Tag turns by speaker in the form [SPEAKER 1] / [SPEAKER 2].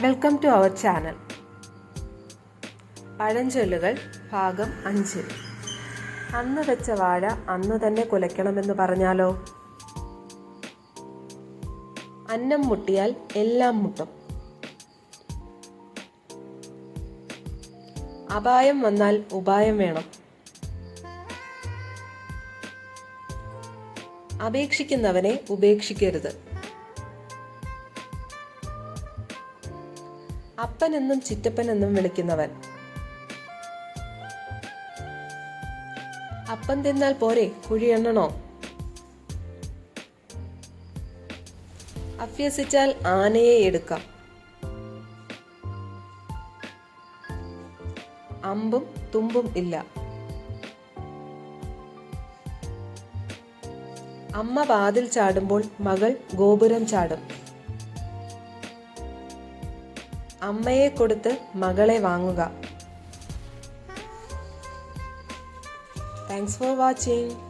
[SPEAKER 1] Welcome to our channel. പഴഞ്ചൊല്ലുകൾ ഭാഗം 5. അന്ന് വെച്ച വാഴ അന്ന് തന്നെ കുലയ്ക്കണമെന്ന് പറഞ്ഞാലോ? അന്നം മുട്ടിയാൽ എല്ലാം മുട്ടും. അപായം വന്നാൽ ഉപായം വേണം. അപേക്ഷിക്കുന്നവനെ ഉപേക്ഷിക്കരുത്. അപ്പനെന്നും ചിറ്റപ്പനെന്നും വിളിക്കുന്നവൻ. അപ്പം തിന്നാൽ പോരെ കുഴി എണ്ണണോ? അഭ്യസിച്ചാൽ ആനയെ എടുക്കാം. അമ്പും തുമ്പും ഇല്ല. അമ്മ വാതിൽ ചാടുമ്പോൾ മകൾ ഗോപുരം ചാടും. അമ്മയെ കൊടുത്ത് മകളെ വാങ്ങുക. Thanks for watching.